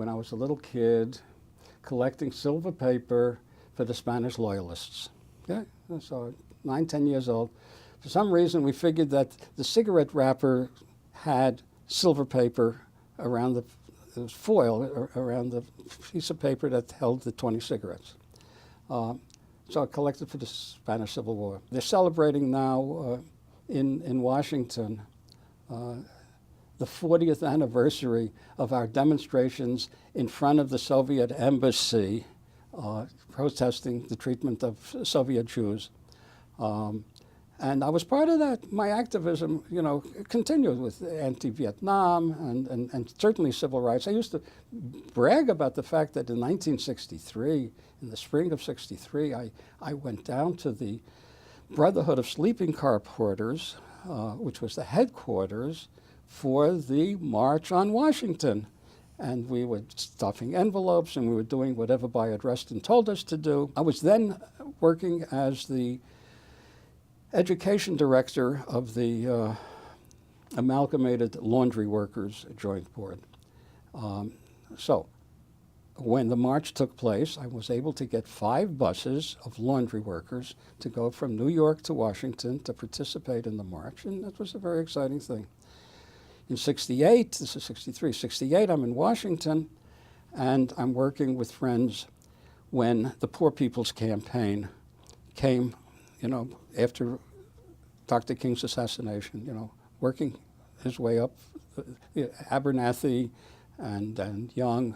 When I was a little kid, collecting silver paper for the Spanish loyalists. Okay? So 9, 10 years old. For some reason, we figured that the cigarette wrapper had silver paper around the foil around the piece of paper that held the 20 cigarettes. So I collected for the Spanish Civil War. They're celebrating now in Washington the 40th anniversary of our demonstrations in front of the Soviet embassy protesting the treatment of Soviet Jews. And I was part of that. My activism, continued with anti-Vietnam and certainly civil rights. I used to brag about the fact that in 1963, in the spring of '63, I went down to the Brotherhood of Sleeping Car Porters, which was the headquarters for the March on Washington. And we were stuffing envelopes and we were doing whatever Bayard Rustin told us to do. I was then working as the education director of the Amalgamated Laundry Workers Joint Board. So when the march took place, I was able to get 5 buses of laundry workers to go from New York to Washington to participate in the march, and that was a very exciting thing. In '68, this is '63, '68, I'm in Washington, and I'm working with friends when the Poor People's Campaign came, after Dr. King's assassination, working his way up, Abernathy and Young,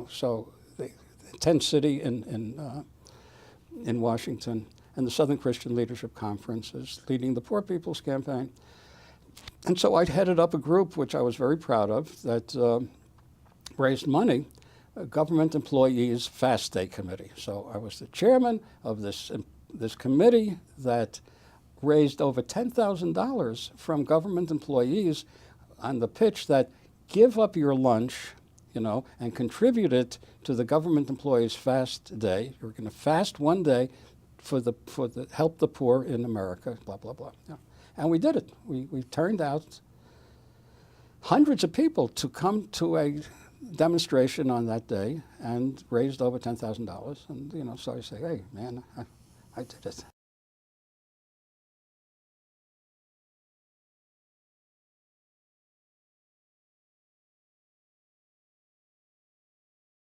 so the tent city in Washington, and the Southern Christian Leadership Conference is leading the Poor People's Campaign. And so I headed up a group, which I was very proud of, that raised money, Government Employees Fast Day Committee. So I was the chairman of this committee that raised over $10,000 from government employees on the pitch that give up your lunch, and contribute it to the Government Employees Fast Day. You're going to fast one day for the help the poor in America, blah, blah, blah. Yeah. And we did it. We turned out hundreds of people to come to a demonstration on that day and raised over $10,000. And, so I say, hey, man, I did it.